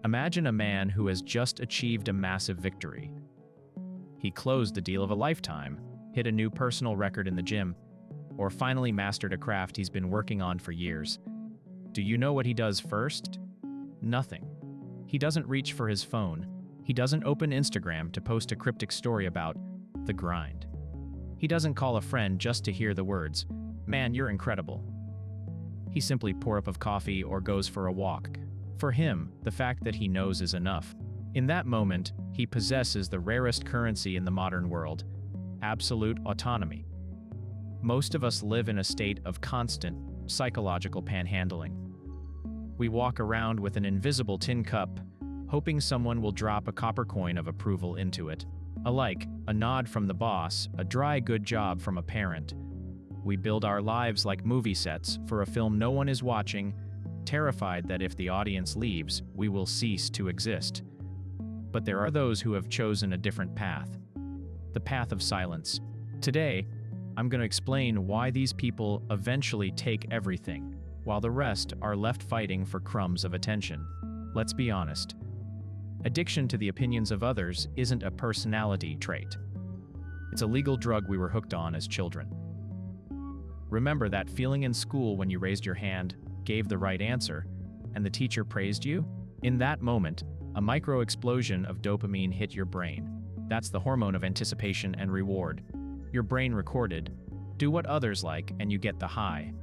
Imagine a man who has just achieved a massive victory. He closed the deal of a lifetime, hit a new personal record in the gym, or finally mastered a craft he's been working on for years. Do you know what he does first? Nothing. He doesn't reach for his phone. He doesn't open Instagram to post a cryptic story about the grind. He doesn't call a friend just to hear the words, "Man, you're incredible." He simply pours up of coffee or goes for a walk. For him, the fact that he knows is enough. In that moment, he possesses the rarest currency in the modern world: absolute autonomy. Most of us live in a state of constant psychological panhandling. We walk around with an invisible tin cup, hoping someone will drop a copper coin of approval into it. A like, a nod from the boss, a dry good job from a parent. We build our lives like movie sets for a film no one is watching, terrified that if the audience leaves, we will cease to exist. But there are those who have chosen a different path. The path of silence. Today, I'm going to explain why these people eventually take everything, while the rest are left fighting for crumbs of attention. Let's be honest. Addiction to the opinions of others isn't a personality trait. It's a legal drug we were hooked on as children. Remember that feeling in school when you raised your hand, gave the right answer, and the teacher praised you? In that moment, a micro-explosion of dopamine hit your brain. That's the hormone of anticipation and reward. Your brain recorded, do what others like and you get the high.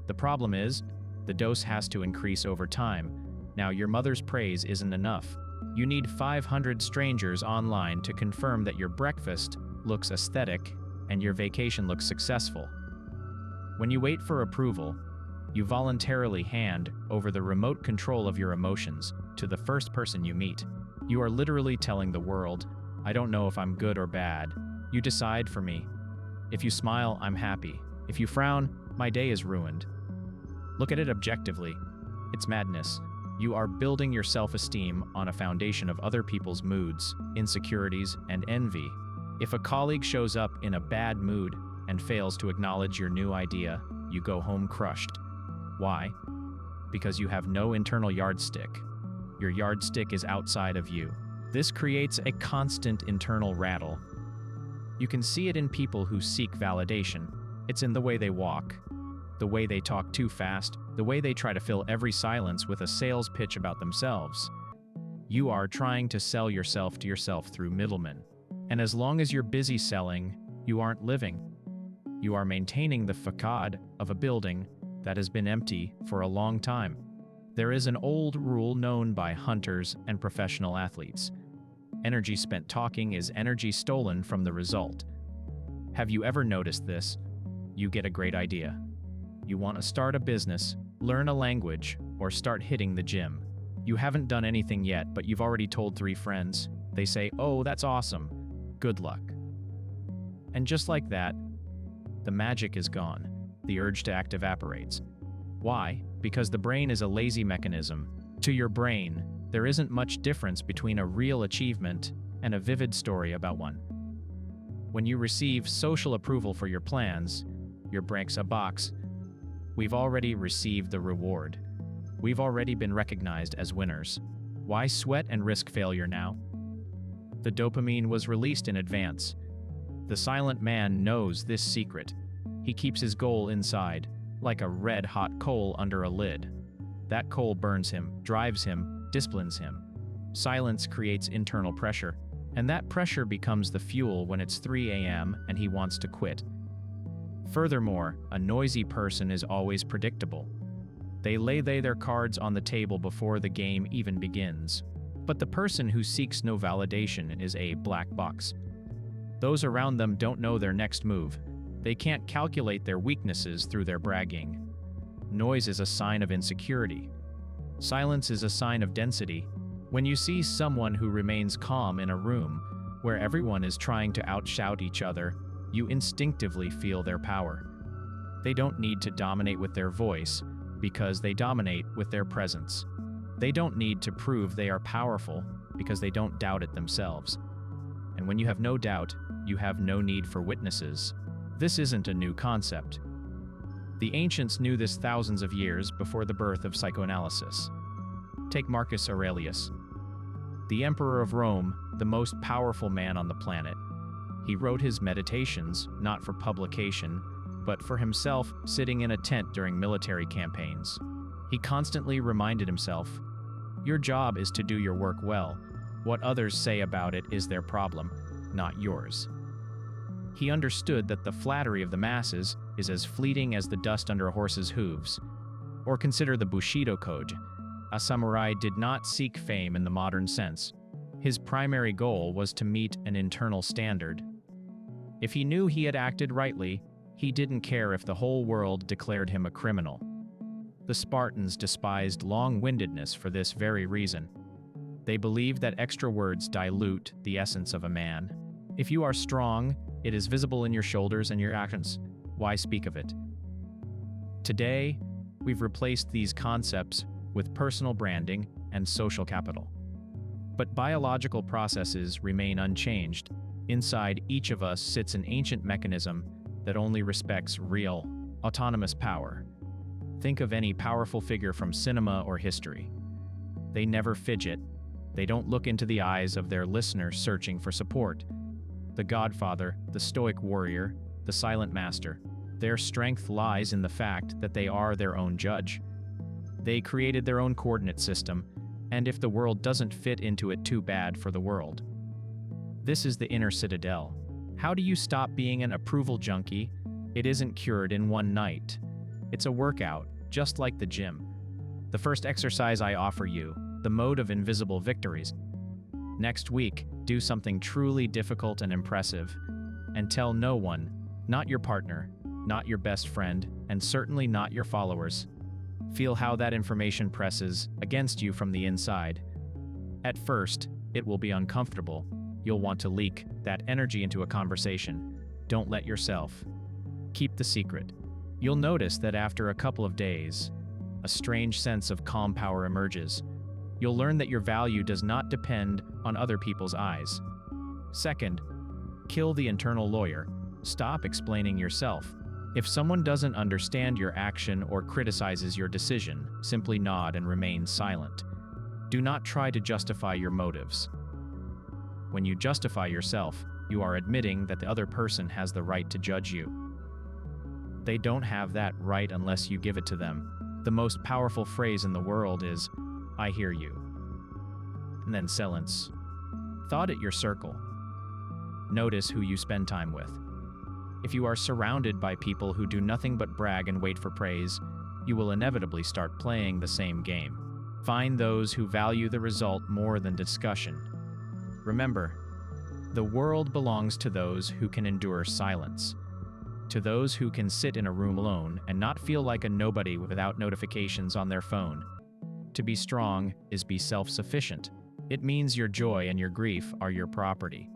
The problem is, the dose has to increase over time. Now your mother's praise isn't enough. You need 500 strangers online to confirm that your breakfast looks aesthetic and your vacation looks successful. When you wait for approval, you voluntarily hand over the remote control of your emotions to the first person you meet. You are literally telling the world, I don't know if I'm good or bad. You decide for me. If you smile, I'm happy. If you frown, my day is ruined. Look at it objectively. It's madness. You are building your self-esteem on a foundation of other people's moods, insecurities, and envy. If a colleague shows up in a bad mood and fails to acknowledge your new idea, you go home crushed. Why? Because you have no internal yardstick. Your yardstick is outside of you. This creates a constant internal rattle. You can see it in people who seek validation. It's in the way they walk, the way they talk too fast, the way they try to fill every silence with a sales pitch about themselves. You are trying to sell yourself to yourself through middlemen. And as long as you're busy selling, you aren't living. You are maintaining the facade of a building that has been empty for a long time. There is an old rule known by hunters and professional athletes. Energy spent talking is energy stolen from the result. Have you ever noticed this? You get a great idea. You want to start a business, learn a language, or start hitting the gym. You haven't done anything yet, but you've already told 3 friends. They say, "Oh, that's awesome. Good luck." And just like that, the magic is gone. The urge to act evaporates. Why? Because the brain is a lazy mechanism. To your brain, there isn't much difference between a real achievement and a vivid story about one. When you receive social approval for your plans, your brain's a box. We've already received the reward. We've already been recognized as winners. Why sweat and risk failure now? The dopamine was released in advance. The silent man knows this secret. He keeps his goal inside, like a red-hot coal under a lid. That coal burns him, drives him, disciplines him. Silence creates internal pressure, and that pressure becomes the fuel when it's 3 a.m. and he wants to quit. Furthermore, a noisy person is always predictable. They lay their cards on the table before the game even begins. But the person who seeks no validation is a black box. Those around them don't know their next move. They can't calculate their weaknesses through their bragging. Noise is a sign of insecurity. Silence is a sign of density. When you see someone who remains calm in a room where everyone is trying to outshout each other, you instinctively feel their power. They don't need to dominate with their voice because they dominate with their presence. They don't need to prove they are powerful because they don't doubt it themselves. And when you have no doubt, you have no need for witnesses. This isn't a new concept. The ancients knew this thousands of years before the birth of psychoanalysis. Take Marcus Aurelius. the Emperor of Rome, the most powerful man on the planet. He wrote his meditations, not for publication, but for himself, sitting in a tent during military campaigns. He constantly reminded himself, "Your job is to do your work well. What others say about it is their problem, not yours." He understood that the flattery of the masses is as fleeting as the dust under a horse's hooves. Or consider the Bushido Code. A samurai did not seek fame in the modern sense. His primary goal was to meet an internal standard. If he knew he had acted rightly, he didn't care if the whole world declared him a criminal. The Spartans despised long-windedness for this very reason. They believed that extra words dilute the essence of a man. If you are strong, it is visible in your shoulders and your actions. Why speak of it? Today, we've replaced these concepts with personal branding and social capital. But biological processes remain unchanged. Inside each of us sits an ancient mechanism that only respects real, autonomous power. Think of any powerful figure from cinema or history. They never fidget. They don't look into the eyes of their listeners searching for support. The Godfather, the Stoic warrior, the silent master. Their strength lies in the fact that they are their own judge. They created their own coordinate system, and if the world doesn't fit into it, too bad for the world. This is the inner citadel. How do you stop being an approval junkie? It isn't cured in one night. It's a workout, just like the gym. The first exercise I offer you, the mode of invisible victories. Next week, do something truly difficult and impressive, and tell no one, not your partner, not your best friend, and certainly not your followers. Feel how that information presses against you from the inside. At first, it will be uncomfortable. You'll want to leak that energy into a conversation. Don't let yourself. Keep the secret. You'll notice that after a couple of days, a strange sense of calm power emerges. You'll learn that your value does not depend on other people's eyes. Second, kill the internal lawyer. Stop explaining yourself. If someone doesn't understand your action or criticizes your decision, simply nod and remain silent. Do not try to justify your motives. When you justify yourself, you are admitting that the other person has the right to judge you. They don't have that right unless you give it to them. The most powerful phrase in the world is, "I hear you." And then silence. Thought at your circle. Notice who you spend time with. If you are surrounded by people who do nothing but brag and wait for praise, you will inevitably start playing the same game. Find those who value the result more than discussion. Remember, the world belongs to those who can endure silence, to those who can sit in a room alone and not feel like a nobody without notifications on their phone. To be strong is be self-sufficient. It means your joy and your grief are your property.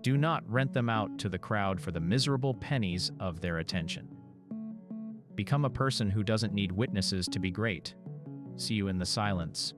Do not rent them out to the crowd for the miserable pennies of their attention. Become a person who doesn't need witnesses to be great. See you in the silence.